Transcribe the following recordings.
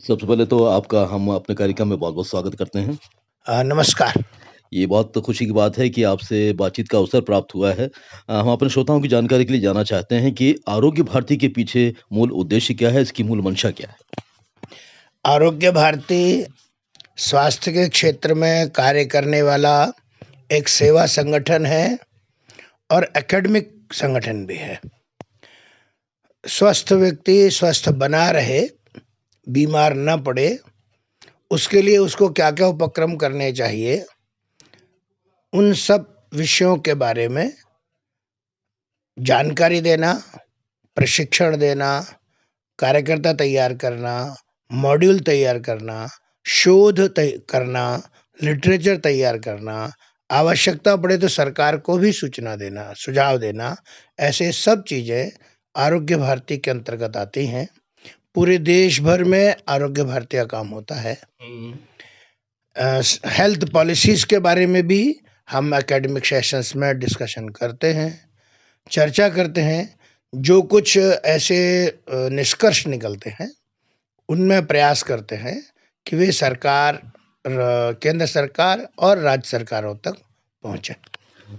सबसे पहले तो आपका हम अपने कार्यक्रम में बहुत-बहुत स्वागत करते हैं। नमस्कार। ये बहुत खुशी की बात है कि आपसे बातचीत का अवसर प्राप्त हुआ है। हम अपने श्रोताओं की जानकारी के लिए जानना चाहते हैं कि आरोग्य भारती के पीछे मूल उद्देश्य क्या है? इसकी मूल मंशा क्या है? आरोग्य भारती स्वास्थ्य के क्षेत्र में कार्य करने वाला एक सेवा संगठन है और एकेडमिक संगठन भी है। स्वस्थ व्यक्ति स्वस्थ बना रहे, बीमार न पड़े, उसके लिए उसको क्या-क्या उपक्रम करने चाहिए, उन सब विषयों के बारे में जानकारी देना, प्रशिक्षण देना, कार्यकर्ता तैयार करना, मॉड्यूल तैयार करना, शोध करना, लिटरेचर तैयार करना, आवश्यकता पड़े तो सरकार को भी सूचना देना, सुझाव देना, ऐसे सब चीज़ें आरोग्य भारती के अंतर्गत आती हैं। पूरे देश भर में आरोग्य भारती का काम होता है। हेल्थ पॉलिसीज़ के बारे में भी हम एकेडमिक सेशंस में डिस्कशन करते हैं, चर्चा करते हैं। जो कुछ ऐसे निष्कर्ष निकलते हैं, उनमें प्रयास करते हैं कि वे केंद्र सरकार और राज्य सरकारों तक पहुँचे।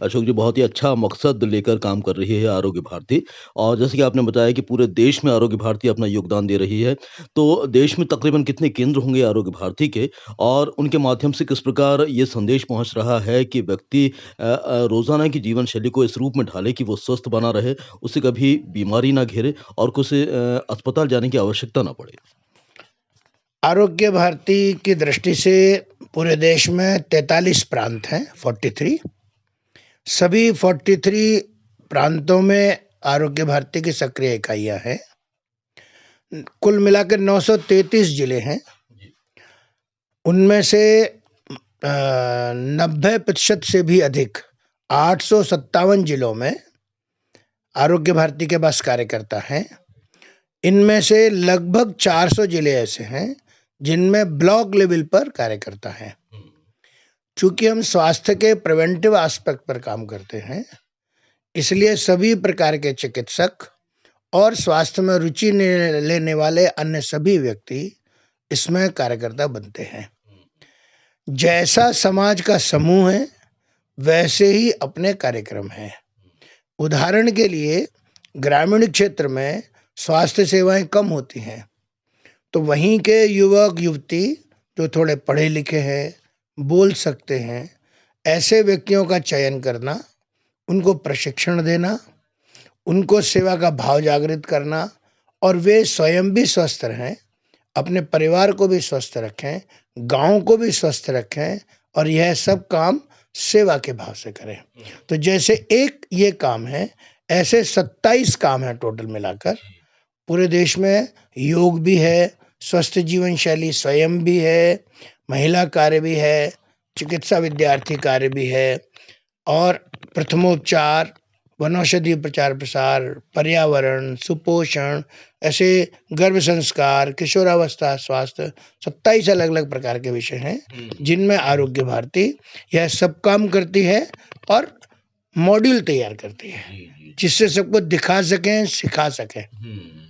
अशोक जी, बहुत ही अच्छा मकसद लेकर काम कर रही है आरोग्य भारती और जैसे कि आपने बताया कि पूरे देश में आरोग्य भारती अपना योगदान दे रही है। तो देश में तकरीबन कितने केंद्र होंगे आरोग्य भारती के और उनके माध्यम से किस प्रकार ये संदेश पहुंच रहा है कि व्यक्ति रोज़ाना की जीवन शैली को इस रूप में ढाले कि वो स्वस्थ बना रहे, उसे कभी बीमारी ना घेरे और उसे अस्पताल जाने की आवश्यकता ना पड़े? आरोग्य भारती की दृष्टि से पूरे देश में 43 प्रांत हैं, 43। सभी 43 प्रांतों में आरोग्य भारती की सक्रिय इकाइयाँ हैं। कुल मिलाकर 933 जिले हैं। उनमें से 90% से भी अधिक 857 जिलों में आरोग्य भारती के पास कार्यकर्ता हैं। इनमें से लगभग 400 जिले ऐसे हैं जिनमें ब्लॉक लेवल पर कार्यकर्ता हैं। चूंकि हम स्वास्थ्य के प्रिवेंटिव एस्पेक्ट पर काम करते हैं, इसलिए सभी प्रकार के चिकित्सक और स्वास्थ्य में रुचि लेने वाले अन्य सभी व्यक्ति इसमें कार्यकर्ता बनते हैं। जैसा समाज का समूह है, वैसे ही अपने कार्यक्रम हैं। उदाहरण के लिए ग्रामीण क्षेत्र में स्वास्थ्य सेवाएं कम होती हैं, तो वहीं के युवक युवती जो थोड़े पढ़े लिखे हैं, बोल सकते हैं, ऐसे व्यक्तियों का चयन करना, उनको प्रशिक्षण देना, उनको सेवा का भाव जागृत करना और वे स्वयं भी स्वस्थ रहें, अपने परिवार को भी स्वस्थ रखें, गांव को भी स्वस्थ रखें और यह सब काम सेवा के भाव से करें। तो जैसे एक ये काम है, ऐसे 27 काम हैं टोटल मिलाकर। पूरे देश में योग भी है, स्वस्थ जीवन शैली स्वयं भी है, महिला कार्य भी है, चिकित्सा विद्यार्थी कार्य भी है और प्रथमोपचार, वनौषधि प्रचार प्रसार, पर्यावरण, सुपोषण, ऐसे गर्भ संस्कार, किशोरावस्था स्वास्थ्य, 27 अलग-अलग प्रकार के विषय हैं जिनमें आरोग्य भारती यह सब काम करती है और मॉड्यूल तैयार करती है, जिससे सबको दिखा सकें, सिखा सकें।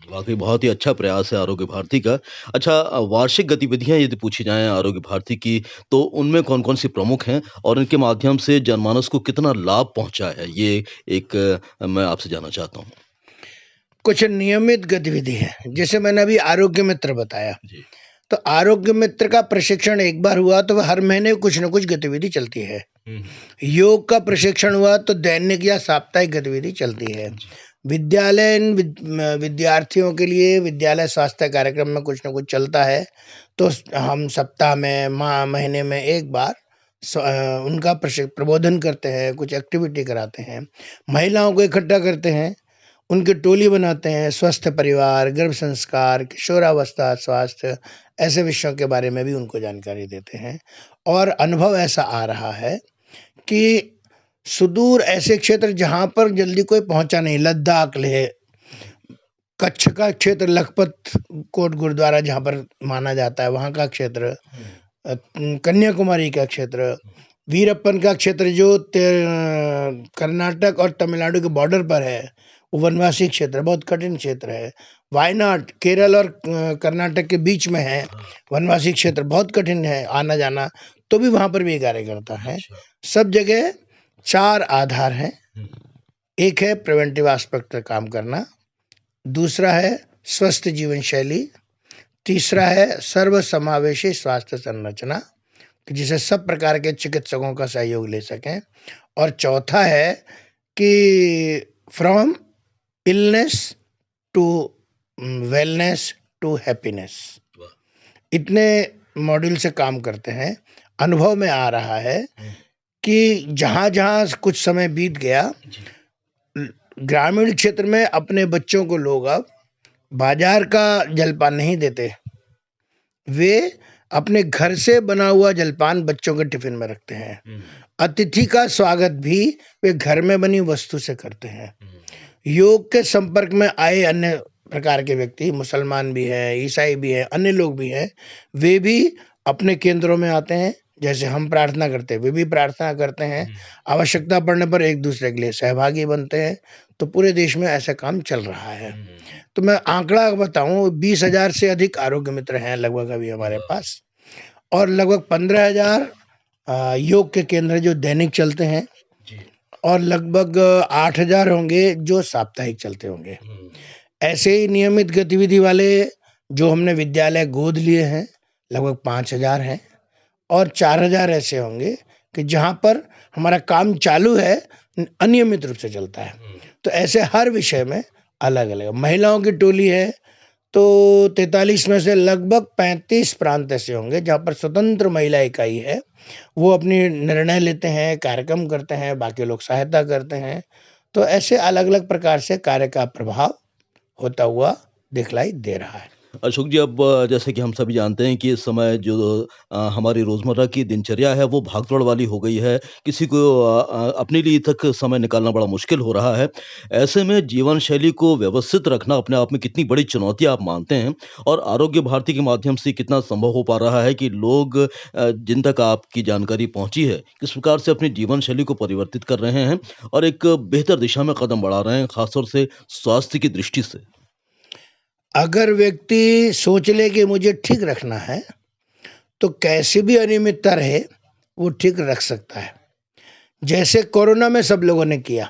वाक़ई बहुत ही अच्छा प्रयास है आरोग्य भारती का। अच्छा, वार्षिक गतिविधियाँ यदि पूछी जाएँ आरोग्य भारती की, तो उनमें कौन-कौन सी प्रमुख हैं और इनके माध्यम से जनमानस को कितना लाभ पहुँचा है? ये एक मैं आपसे जानना चाहता हूँ। कुछ नियमित गतिविधि है, जैसे मैंने अभी आरोग्य मित्र बताया, जी। तो आरोग्य मित्र का प्रशिक्षण एक बार हुआ तो हर महीने कुछ न कुछ गतिविधि चलती है। योग का प्रशिक्षण हुआ तो दैनिक या साप्ताहिक गतिविधि चलती है। विद्यार्थियों के लिए विद्यालय स्वास्थ्य कार्यक्रम में कुछ न कुछ चलता है, तो हम सप्ताह में, महीने में एक बार उनका प्रबोधन करते हैं, कुछ एक्टिविटी कराते हैं, महिलाओं को इकट्ठा करते हैं, उनकी टोली बनाते हैं, स्वस्थ परिवार, गर्भ संस्कार, किशोरावस्था स्वास्थ्य, ऐसे विषयों के बारे में भी उनको जानकारी देते हैं। और अनुभव ऐसा आ रहा है कि सुदूर ऐसे क्षेत्र जहाँ पर जल्दी कोई पहुँचा नहीं, लद्दाख, लेह, कच्छ का क्षेत्र, लखपत कोट गुरुद्वारा जहाँ पर माना जाता है, वहाँ का क्षेत्र, कन्याकुमारी का क्षेत्र, वीरप्पन का क्षेत्र जो कर्नाटक और तमिलनाडु के बॉर्डर पर है, वो वनवासी क्षेत्र है, बहुत कठिन क्षेत्र है। वायनाड केरल और कर्नाटक के बीच में है, वनवासी क्षेत्र बहुत कठिन है आना जाना, तो भी वहाँ पर भी ये कार्य करता है। सब जगह 4 आधार हैं। एक है प्रिवेंटिव एस्पेक्ट पे काम करना, दूसरा है स्वस्थ जीवन शैली, तीसरा है सर्वसमावेशी स्वास्थ्य संरचना कि जिसे सब प्रकार के चिकित्सकों का सहयोग ले सकें, और चौथा है कि from illness to wellness to happiness. इतने मॉड्यूल से काम करते हैं। अनुभव में आ रहा है कि जहाँ-जहाँ कुछ समय बीत गया, ग्रामीण क्षेत्र में अपने बच्चों को लोग अब बाजार का जलपान नहीं देते, वे अपने घर से बना हुआ जलपान बच्चों के टिफिन में रखते हैं। अतिथि का स्वागत भी वे घर में बनी वस्तु से करते हैं। योग के संपर्क में आए अन्य प्रकार के व्यक्ति, मुसलमान भी हैं, ईसाई भी हैं, अन्य लोग भी हैं, वे भी अपने केंद्रों में आते हैं। जैसे हम प्रार्थना करते हैं, वे भी प्रार्थना करते हैं। आवश्यकता पड़ने पर एक दूसरे के लिए सहभागी बनते हैं। तो पूरे देश में ऐसा काम चल रहा है। तो मैं आंकड़ा बताऊं, 20,000 से अधिक आरोग्य मित्र हैं लगभग अभी हमारे पास, और लगभग 15,000 योग के केंद्र जो दैनिक चलते हैं, और लगभग 8,000 होंगे जो साप्ताहिक चलते होंगे। ऐसे ही नियमित गतिविधि वाले जो हमने विद्यालय गोद लिए हैं, लगभग 5,000 हैं, और 4,000 ऐसे होंगे कि जहाँ पर हमारा काम चालू है, अनियमित रूप से चलता है। तो ऐसे हर विषय में अलग-अलग। महिलाओं की टोली है, तो 43 में से लगभग 35 प्रांत ऐसे होंगे जहाँ पर स्वतंत्र महिला इकाई है। वो अपनी निर्णय लेते हैं, कार्यक्रम करते हैं, बाकी लोग सहायता करते हैं। तो ऐसे अलग-अलग प्रकार से कार्य का प्रभाव होता हुआ दिखलाई दे रहा है। अशोक जी, अब जैसे कि हम सभी जानते हैं कि इस समय जो हमारी रोज़मर्रा की दिनचर्या है वो भाग-दौड़ वाली हो गई है। किसी को अपने लिए तक समय निकालना बड़ा मुश्किल हो रहा है। ऐसे में जीवन शैली को व्यवस्थित रखना अपने आप में कितनी बड़ी चुनौती आप मानते हैं? और आरोग्य भारती के माध्यम से कितना संभव हो पा रहा है कि लोग जिन तक आपकी जानकारी पहुँची है, किस प्रकार से अपनी जीवन शैली को परिवर्तित कर रहे हैं और एक बेहतर दिशा में कदम बढ़ा रहे हैं, ख़ासतौर से स्वास्थ्य की दृष्टि से? अगर व्यक्ति सोच ले कि मुझे ठीक रखना है, तो कैसी भी अनियमितता रहे, वो ठीक रख सकता है। जैसे कोरोना में सब लोगों ने किया,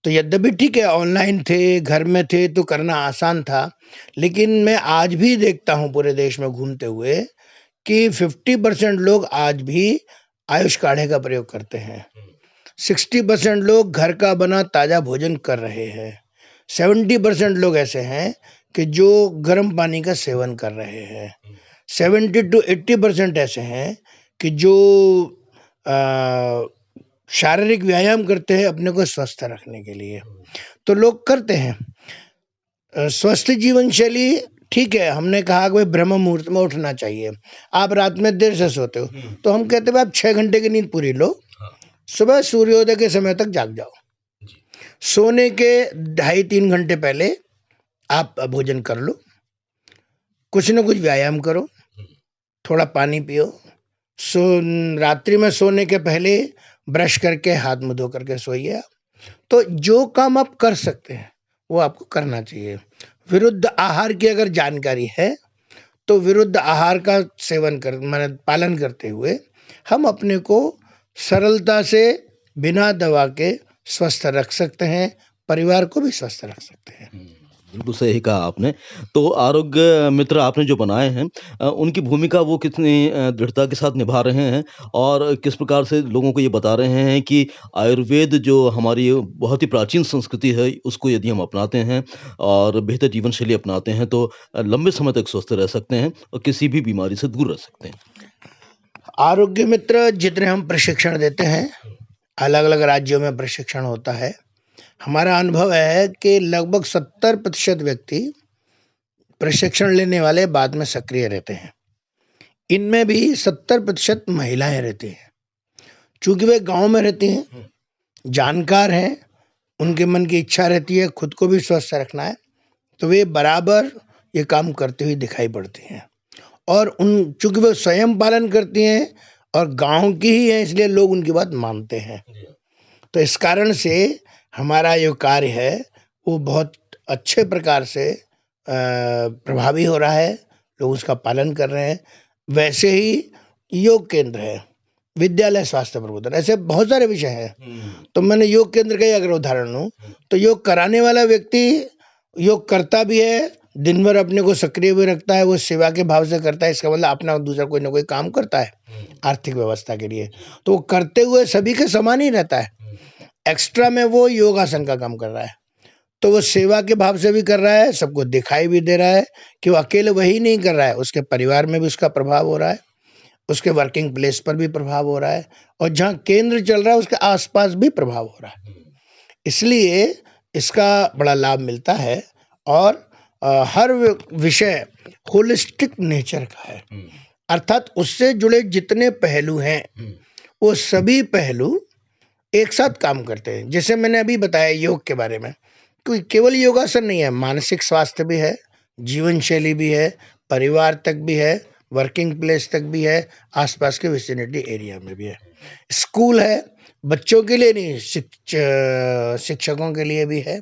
तो यद्यपि ठीक है ऑनलाइन थे, घर में थे तो करना आसान था, लेकिन मैं आज भी देखता हूँ पूरे देश में घूमते हुए कि 50% लोग आज भी आयुष काढ़े का प्रयोग करते हैं। 60% लोग घर का बना ताज़ा भोजन कर रहे हैं। 70% लोग ऐसे हैं कि जो गर्म पानी का सेवन कर रहे हैं। 70 to 80% ऐसे हैं कि जो शारीरिक व्यायाम करते हैं अपने को स्वस्थ रखने के लिए। तो लोग करते हैं। स्वस्थ जीवन शैली ठीक है, हमने कहा कि भाई ब्रह्म मुहूर्त में उठना चाहिए। आप रात में देर से सोते हो, तो हम कहते हैं आप 6 घंटे की नींद पूरी लो, सुबह सूर्योदय के समय तक जाग जाओ। सोने के 2.5-3 घंटे पहले आप भोजन कर लो, कुछ न कुछ व्यायाम करो, थोड़ा पानी पियो, रात्रि में सोने के पहले ब्रश करके हाथ मुंह धो करके सोइए। तो जो काम आप कर सकते हैं वो आपको करना चाहिए। विरुद्ध आहार की अगर जानकारी है, तो विरुद्ध आहार का सेवन कर माने पालन करते हुए हम अपने को सरलता से बिना दवा के स्वस्थ रख सकते हैं, परिवार को भी स्वस्थ रख सकते हैं। बिल्कुल सही कहा आपने। तो आरोग्य मित्र आपने जो बनाए हैं उनकी भूमिका वो कितनी दृढ़ता के साथ निभा रहे हैं और किस प्रकार से लोगों को ये बता रहे हैं कि आयुर्वेद जो हमारी बहुत ही प्राचीन संस्कृति है, उसको यदि हम अपनाते हैं और बेहतर जीवन शैली अपनाते हैं तो लंबे समय तक स्वस्थ रह सकते हैं और किसी भी बीमारी से दूर रह सकते हैं। आरोग्य मित्र जितने हम प्रशिक्षण देते हैं, अलग-अलग राज्यों में प्रशिक्षण होता है। हमारा अनुभव है कि लगभग 70% व्यक्ति प्रशिक्षण लेने वाले बाद में सक्रिय रहते हैं। इनमें भी 70% महिलाएं रहती हैं। चूँकि वे गाँव में रहती हैं, जानकार हैं, उनके मन की इच्छा रहती है खुद को भी स्वस्थ रखना है, तो वे बराबर ये काम करते हुए दिखाई पड़ती हैं। और चूँकि वे स्वयं पालन करती हैं और गाँव की ही हैं, इसलिए लोग उनकी बात मानते हैं। तो इस कारण से हमारा जो कार्य है वो बहुत अच्छे प्रकार से प्रभावी हो रहा है, लोग उसका पालन कर रहे हैं। वैसे ही योग केंद्र है, विद्यालय स्वास्थ्य प्रबोधन, ऐसे बहुत सारे विषय हैं। तो मैंने योग केंद्र का ही अगर उदाहरण लूँ, तो योग कराने वाला व्यक्ति योग करता भी है, दिन भर अपने को सक्रिय भी रखता है, वो सेवा के भाव से करता है। इसका मतलब अपना दूसरा कोई ना कोई काम करता है आर्थिक व्यवस्था के लिए, तो वो करते हुए सभी के समान ही रहता है। एक्स्ट्रा में वो योगासन का काम कर रहा है, तो वो सेवा के भाव से भी कर रहा है, सबको दिखाई भी दे रहा है कि वो अकेले वही नहीं कर रहा है, उसके परिवार में भी उसका प्रभाव हो रहा है, उसके वर्किंग प्लेस पर भी प्रभाव हो रहा है, और जहाँ केंद्र चल रहा है उसके आसपास भी प्रभाव हो रहा है। इसलिए इसका बड़ा लाभ मिलता है, और हर विषय होलिस्टिक नेचर का है, अर्थात उससे जुड़े जितने पहलू हैं वो सभी पहलू एक साथ काम करते हैं। जैसे मैंने अभी बताया योग के बारे में, कोई केवल योगासन नहीं है, मानसिक स्वास्थ्य भी है, जीवन शैली भी है, परिवार तक भी है, वर्किंग प्लेस तक भी है, आसपास के विसिनिटी एरिया में भी है। स्कूल है, बच्चों के लिए नहीं, शिक्षकों के लिए भी है।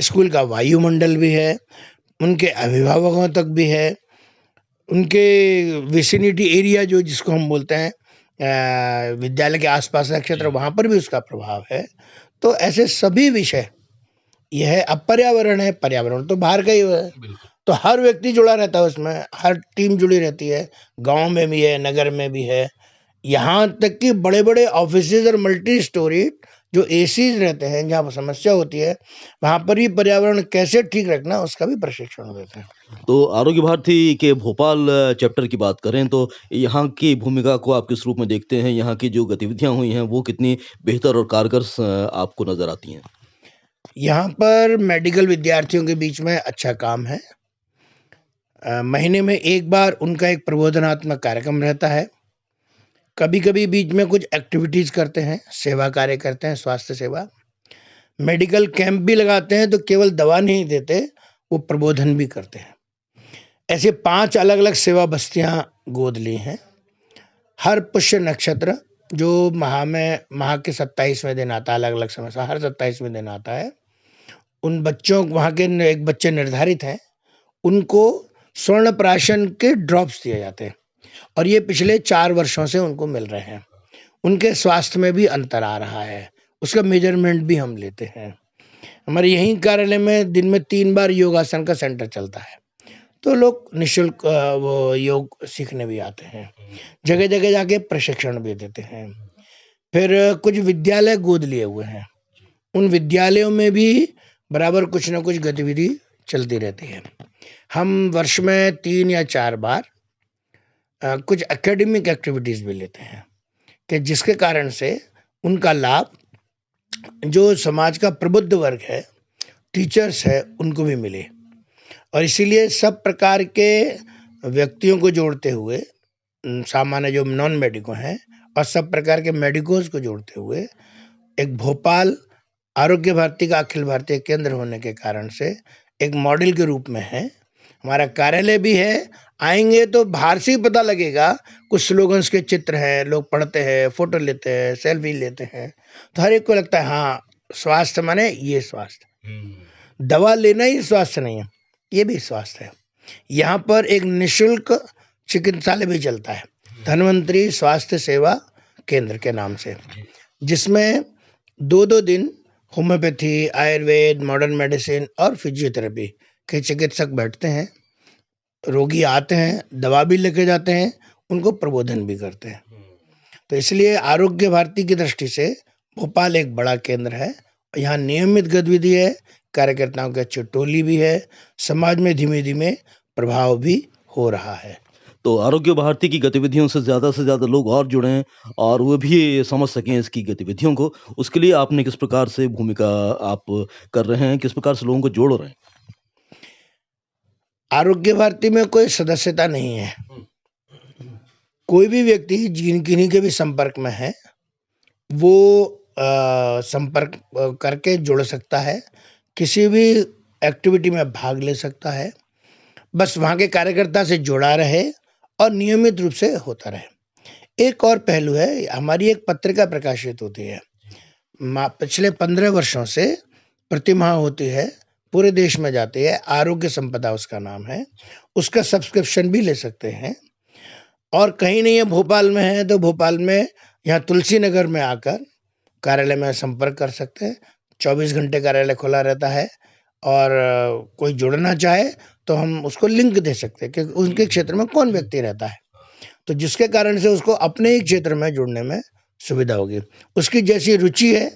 स्कूल का वायुमंडल भी है, उनके अभिभावकों तक भी है, उनके विसिनिटी एरिया जो जिसको हम बोलते हैं विद्यालय के आसपास का क्षेत्र, वहाँ पर भी उसका प्रभाव है। तो ऐसे सभी विषय, यह है। अब पर्यावरण है, पर्यावरण तो बाहर का ही है, तो हर व्यक्ति जुड़ा रहता है उसमें, हर टीम जुड़ी रहती है, गांव में भी है, नगर में भी है, यहाँ तक कि बड़े बड़े ऑफिसेज और मल्टी स्टोरी जो एसीज रहते हैं, जहाँ समस्या होती है, वहाँ पर ही पर्यावरण कैसे ठीक रखना उसका भी प्रशिक्षण देते हैं। तो आरोग्य भारती के भोपाल चैप्टर की बात करें तो यहाँ की भूमिका को आप किस रूप में देखते हैं? यहाँ की जो गतिविधियाँ हुई हैं वो कितनी बेहतर और कारगर आपको नज़र आती हैं? यहाँ पर मेडिकल विद्यार्थियों के बीच में अच्छा काम है। महीने में एक बार उनका एक प्रबोधनात्मक कार्यक्रम रहता है। कभी कभी बीच में कुछ एक्टिविटीज करते हैं, सेवा कार्य करते हैं, स्वास्थ्य सेवा। मेडिकल कैंप भी लगाते हैं, तो केवल दवा नहीं देते, वो प्रबोधन भी करते हैं। ऐसे 5 अलग अलग सेवा बस्तियां गोद ली हैं। हर पुष्य नक्षत्र जो माह के 27वें दिन आता है, अलग अलग समय से हर 27वें दिन आता है, उन बच्चों, वहाँ के एक बच्चे निर्धारित हैं, उनको स्वर्ण प्राशन के ड्रॉप्स दिए जाते हैं, और ये पिछले 4 वर्षों से उनको मिल रहे हैं। उनके स्वास्थ्य में भी अंतर आ रहा है, उसका मेजरमेंट भी हम लेते हैं। हमारे यहीं कार्यालय में दिन में 3 बार योगासन का सेंटर चलता है, तो लोग निःशुल्क वो योग सीखने भी आते हैं, जगह जगह जाके प्रशिक्षण भी देते हैं। फिर कुछ विद्यालय गोद लिए हुए हैं, उन विद्यालयों में भी बराबर कुछ ना कुछ गतिविधि चलती रहती है। हम वर्ष में 3 या 4 बार कुछ एकेडमिक एक्टिविटीज भी लेते हैं, कि जिसके कारण से उनका लाभ जो समाज का प्रबुद्ध वर्ग है, टीचर्स है, उनको भी मिले। और इसीलिए सब प्रकार के व्यक्तियों को जोड़ते हुए, सामान्य जो नॉन मेडिको हैं और सब प्रकार के मेडिकोज को जोड़ते हुए, एक भोपाल आरोग्य भारती का अखिल भारतीय केंद्र होने के कारण से एक मॉडल के रूप में है। हमारा कार्यालय भी है, आएंगे तो बाहर से ही पता लगेगा, कुछ स्लोगन्स के चित्र हैं, लोग पढ़ते हैं, फोटो लेते हैं, सेल्फी लेते हैं, तो हर एक को लगता है हाँ, स्वास्थ्य माने ये स्वास्थ्य, दवा लेना ही स्वास्थ्य नहीं है, ये भी स्वास्थ्य है। यहाँ पर एक निःशुल्क चिकित्सालय भी चलता है, धन्वंतरी स्वास्थ्य सेवा केंद्र के नाम से, जिसमें 2-2 दिन होम्योपैथी, आयुर्वेद, मॉडर्न मेडिसिन और फिजियोथेरेपी के चिकित्सक बैठते हैं। रोगी आते हैं, दवा भी लेके जाते हैं, उनको प्रबोधन भी करते हैं। तो इसलिए आरोग्य भारती की दृष्टि से भोपाल एक बड़ा केंद्र है, यहाँ नियमित गतिविधि है, कार्यकर्ताओं की अच्छी टोली भी है, समाज में धीमे धीमे प्रभाव भी हो रहा है। तो आरोग्य भारती की गतिविधियों से ज़्यादा लोग और जुड़ें और वो भी समझ सकें इसकी गतिविधियों को, उसके लिए आपने किस प्रकार से भूमिका आप कर रहे हैं? किस प्रकार से लोगों को जोड़ रहे हैं? आरोग्य भारती में कोई सदस्यता नहीं है, कोई भी व्यक्ति किन्हीं के भी संपर्क में है, वो संपर्क करके जुड़ सकता है, किसी भी एक्टिविटी में भाग ले सकता है, बस वहाँ के कार्यकर्ता से जुड़ा रहे और नियमित रूप से होता रहे। एक और पहलू है, हमारी एक पत्रिका प्रकाशित होती है, पिछले 15 वर्षों से प्रतिमाह होती है, पूरे देश में जाती है, आरोग्य संपदा उसका नाम है। उसका सब्सक्रिप्शन भी ले सकते हैं। और कहीं नहीं है, भोपाल में है तो भोपाल में यहाँ तुलसी नगर में आकर कार्यालय में संपर्क कर सकते हैं। 24 घंटे कार्यालय खुला रहता है और कोई जुड़ना चाहे तो हम उसको लिंक दे सकते हैं कि उनके क्षेत्र में कौन व्यक्ति रहता है, तो जिसके कारण से उसको अपने ही क्षेत्र में जुड़ने में सुविधा होगी। उसकी जैसी रुचि है,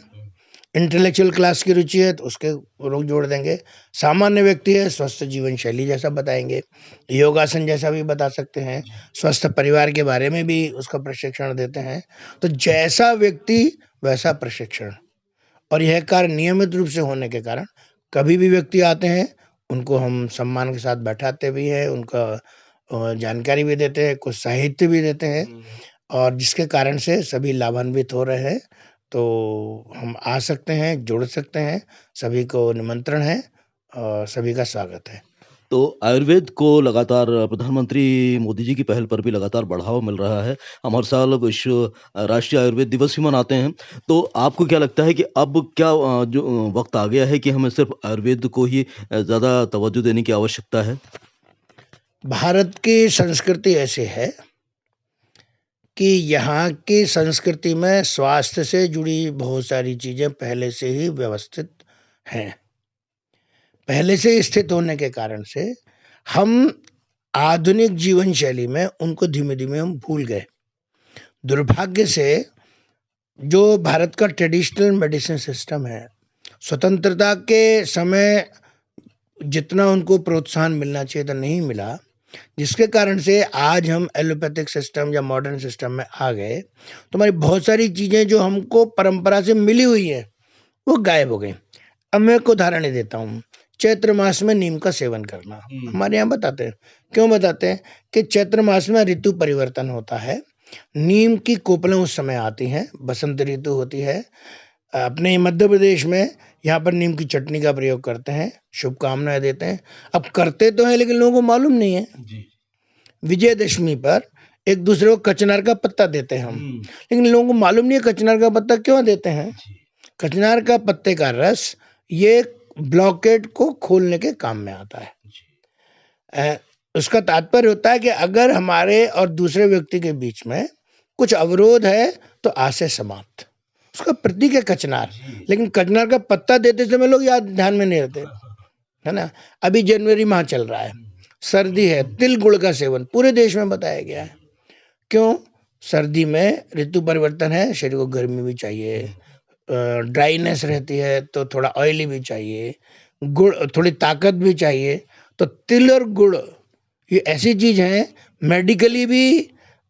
इंटेलेक्चुअल क्लास की रुचि है तो उसके लोग जोड़ देंगे। सामान्य व्यक्ति है, स्वस्थ जीवन शैली जैसा बताएंगे, योगासन जैसा भी बता सकते हैं, स्वस्थ परिवार के बारे में भी उसका प्रशिक्षण देते हैं। तो जैसा व्यक्ति वैसा प्रशिक्षण। और यह कार्य नियमित रूप से होने के कारण कभी भी व्यक्ति आते हैं, उनको हम सम्मान के साथ बैठाते भी हैं, उनका जानकारी भी देते हैं, कुछ साहित्य भी देते हैं, और जिसके कारण से सभी लाभान्वित हो रहे हैं। तो हम आ सकते हैं, जुड़ सकते हैं, सभी को निमंत्रण है और सभी का स्वागत है। तो आयुर्वेद को लगातार प्रधानमंत्री मोदी जी की पहल पर भी लगातार बढ़ावा मिल रहा है। हम हर साल विश्व राष्ट्रीय आयुर्वेद दिवस भी मनाते हैं। तो आपको क्या लगता है कि अब क्या जो वक़्त आ गया है कि हमें सिर्फ़ आयुर्वेद को ही ज़्यादा तवज्जो देने की आवश्यकता है? भारत की संस्कृति ऐसी है कि यहाँ की संस्कृति में स्वास्थ्य से जुड़ी बहुत सारी चीज़ें पहले से ही व्यवस्थित हैं। पहले से ही स्थित होने के कारण से हम आधुनिक जीवन शैली में उनको धीमे-धीमे हम भूल गए। दुर्भाग्य से जो भारत का ट्रेडिशनल मेडिसिन सिस्टम है, स्वतंत्रता के समय जितना उनको प्रोत्साहन मिलना चाहिए था नहीं मिला, जिसके कारण से आज हम एलोपैथिक सिस्टम या मॉडर्न सिस्टम में आ गए। तो हमारी बहुत सारी चीज़ें जो हमको परंपरा से मिली हुई है वो गायब हो गई। अब मैं एक उदाहरण ही देता हूँ। चैत्र मास में नीम का सेवन करना हमारे यहाँ बताते हैं। क्यों बताते हैं? कि चैत्र मास में ऋतु परिवर्तन होता है, नीम की कोपलें उस समय आती हैं, बसंत ऋतु होती है। अपने मध्य प्रदेश में यहाँ पर नीम की चटनी का प्रयोग करते हैं, शुभकामनाएं देते हैं। अब करते तो हैं लेकिन लोगों को मालूम नहीं है। विजयदशमी पर एक दूसरे को कचनार का पत्ता देते हैं हम, लेकिन लोगों को मालूम नहीं है कचनार का पत्ता क्यों देते हैं। कचनार का पत्ते का रस ये ब्लॉकेट को खोलने के काम में आता है। उसका तात्पर्य होता है कि अगर हमारे और दूसरे व्यक्ति के बीच में कुछ अवरोध है तो आज से समाप्त। उसका प्रतीक है कचनार, लेकिन कचनार का पत्ता देते समय लोग याद ध्यान में नहीं रहते, है ना। अभी जनवरी माह चल रहा है, सर्दी है, तिल गुड़ का सेवन पूरे देश में बताया गया है। क्यों? सर्दी में ऋतु परिवर्तन है, शरीर को गर्मी भी चाहिए, ड्राइनेस रहती है तो थोड़ा ऑयली भी चाहिए, गुड़ थोड़ी ताकत भी चाहिए। तो तिल और गुड़ ये ऐसी चीज है, मेडिकली भी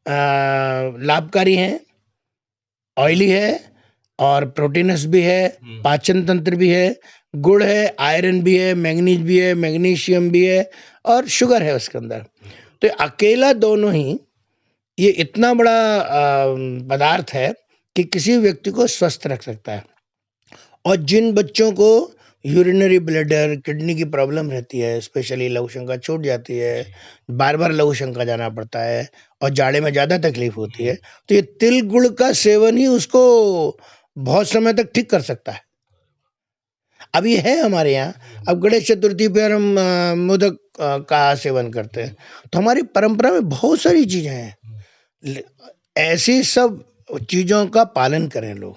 लाभकारी है, ऑयली है और प्रोटीनस भी है, पाचन तंत्र भी है, गुड़ है, आयरन भी है, मैग्नीज भी है, मैग्नीशियम भी है और शुगर है उसके अंदर। तो अकेला दोनों ही ये इतना बड़ा पदार्थ है कि किसी व्यक्ति को स्वस्थ रख सकता है। और जिन बच्चों को यूरिनरी ब्लैडर, किडनी की प्रॉब्लम रहती है, स्पेशली लघु शंका छूट जाती है, बार बार लघु शंका जाना पड़ता है और जाड़े में ज़्यादा तकलीफ होती है, तो ये तिल गुड़ का सेवन ही उसको बहुत समय तक ठीक कर सकता है। अब ये है हमारे यहाँ। अब गणेश चतुर्थी पर हम मोदक का सेवन करते हैं। तो हमारी परंपरा में बहुत सारी चीज़ें हैं। ऐसी सब चीज़ों का पालन करें लोग,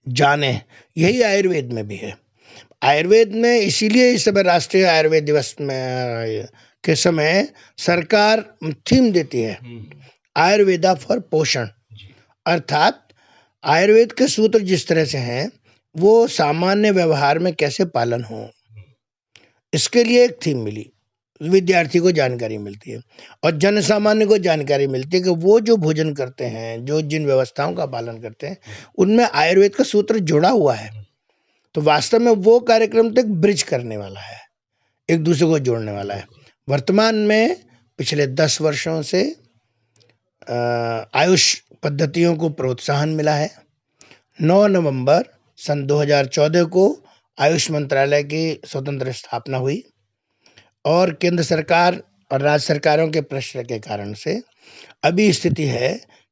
जाने। यही आयुर्वेद में भी है। आयुर्वेद में इसीलिए इस समय राष्ट्रीय आयुर्वेद दिवस में के समय सरकार थीम देती है, आयुर्वेदा फॉर पोषण। अर्थात आयुर्वेद के सूत्र जिस तरह से हैं वो सामान्य व्यवहार में कैसे पालन हो, इसके लिए एक थीम मिली। विद्यार्थी को जानकारी मिलती है और जन सामान्य को जानकारी मिलती है कि वो जो भोजन करते हैं, जो जिन व्यवस्थाओं का पालन करते हैं, उनमें आयुर्वेद का सूत्र जुड़ा हुआ है। तो वास्तव में वो कार्यक्रम तो एक ब्रिज करने वाला है, एक दूसरे को जोड़ने वाला है। वर्तमान में पिछले 10 वर्षों से आयुष पद्धतियों को प्रोत्साहन मिला है। 9 नवंबर सन 2014 को आयुष मंत्रालय की स्वतंत्र स्थापना हुई और केंद्र सरकार और राज्य सरकारों के प्रश्न के कारण से अभी स्थिति है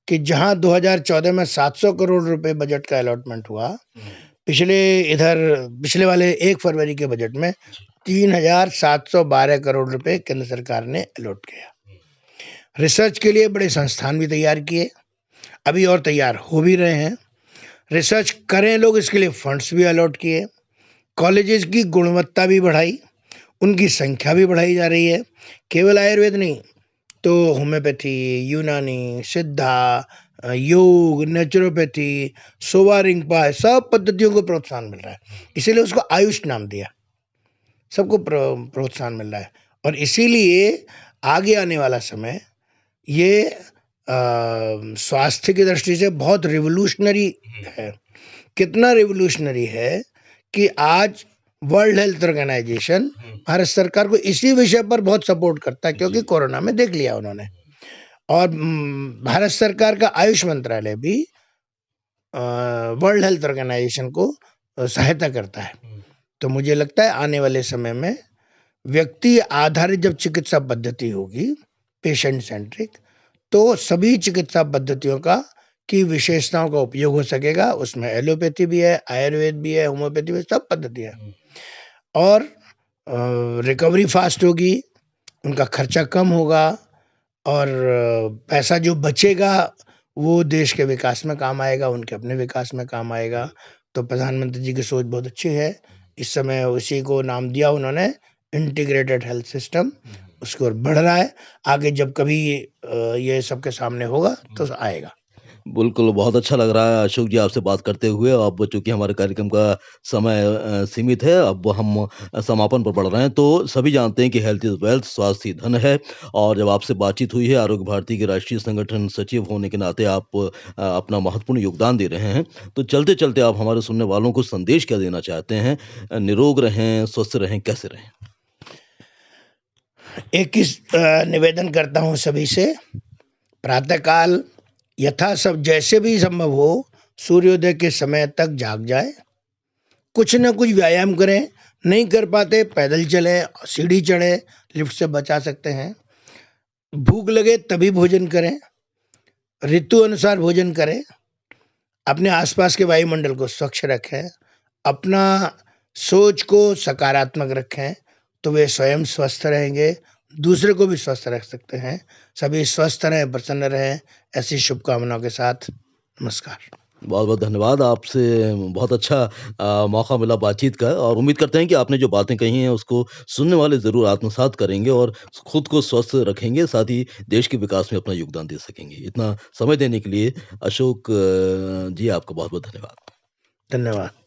कि जहां 2014 में 700 करोड़ रुपए बजट का अलॉटमेंट हुआ, पिछले वाले 1 फरवरी के बजट में 3,712 करोड़ रुपए केंद्र सरकार ने अलॉट किया। रिसर्च के लिए बड़े संस्थान भी तैयार किए, अभी और तैयार हो भी रहे हैं। रिसर्च करें लोग, इसके लिए फंड्स भी अलॉट किए। कॉलेजेस की गुणवत्ता भी बढ़ाई, उनकी संख्या भी बढ़ाई जा रही है। केवल आयुर्वेद नहीं, तो होम्योपैथी, यूनानी, सिद्धा, योग, नेचुरोपैथी, सोवा रिंगपा, सब पद्धतियों को प्रोत्साहन मिल रहा है। इसीलिए उसको आयुष नाम दिया। सबको प्रोत्साहन मिल रहा है और इसीलिए आगे आने वाला समय ये स्वास्थ्य की दृष्टि से बहुत रिवोल्यूशनरी है। कितना रिवोल्यूशनरी है कि आज वर्ल्ड हेल्थ ऑर्गेनाइजेशन भारत सरकार को इसी विषय पर बहुत सपोर्ट करता है, क्योंकि कोरोना में देख लिया उन्होंने। और भारत सरकार का आयुष मंत्रालय भी वर्ल्ड हेल्थ ऑर्गेनाइजेशन को सहायता करता है। तो मुझे लगता है आने वाले समय में व्यक्ति आधारित जब चिकित्सा पद्धति होगी, पेशेंट सेंट्रिक, तो सभी चिकित्सा पद्धतियों की विशेषताओं का उपयोग हो सकेगा। उसमें एलोपैथी भी है, आयुर्वेद भी है, होम्योपैथी भी, सब पद्धति है। और रिकवरी फास्ट होगी, उनका खर्चा कम होगा और पैसा जो बचेगा वो देश के विकास में काम आएगा, उनके अपने विकास में काम आएगा। तो प्रधानमंत्री जी की सोच बहुत अच्छी है। इस समय उसी को नाम दिया उन्होंने इंटीग्रेटेड हेल्थ सिस्टम, उसकी ओर बढ़ रहा है। आगे जब कभी ये सबके सामने होगा तो आएगा। बिल्कुल, बहुत अच्छा लग रहा है अशोक जी आपसे बात करते हुए। अब चूँकि हमारे कार्यक्रम का समय सीमित है, अब हम समापन पर बढ़ रहे हैं। तो सभी जानते हैं कि हेल्थ इज़ वेल्थ, स्वास्थ्य ही धन है। और जब आपसे बातचीत हुई है, आरोग्य भारती के राष्ट्रीय संगठन सचिव होने के नाते आप अपना महत्वपूर्ण योगदान दे रहे हैं। तो चलते-चलते आप हमारे सुनने वालों को संदेश क्या देना चाहते हैं? निरोग रहें, स्वस्थ रहें, कैसे रहें? एक इस निवेदन करता हूँ सभी से, प्रातःकाल यथा सब जैसे भी संभव हो सूर्योदय के समय तक जाग जाए, कुछ न कुछ व्यायाम करें। नहीं कर पाते पैदल चलें, सीढ़ी चढ़े, लिफ्ट से बचा सकते हैं। भूख लगे तभी भोजन करें, ऋतु अनुसार भोजन करें, अपने आसपास के वायुमंडल को स्वच्छ रखें, अपना सोच को सकारात्मक रखें, तो वे स्वयं स्वस्थ रहेंगे, दूसरे को भी स्वस्थ रख सकते हैं। सभी स्वस्थ रहें, प्रसन्न रहें, ऐसी शुभकामनाओं के साथ नमस्कार। बहुत-बहुत धन्यवाद। आपसे बहुत अच्छा मौका मिला बातचीत का और उम्मीद करते हैं कि आपने जो बातें कही हैं उसको सुनने वाले ज़रूर आत्मसात करेंगे और खुद को स्वस्थ रखेंगे, साथ ही देश के विकास में अपना योगदान दे सकेंगे। इतना समय देने के लिए अशोक जी आपका बहुत-बहुत धन्यवाद। धन्यवाद।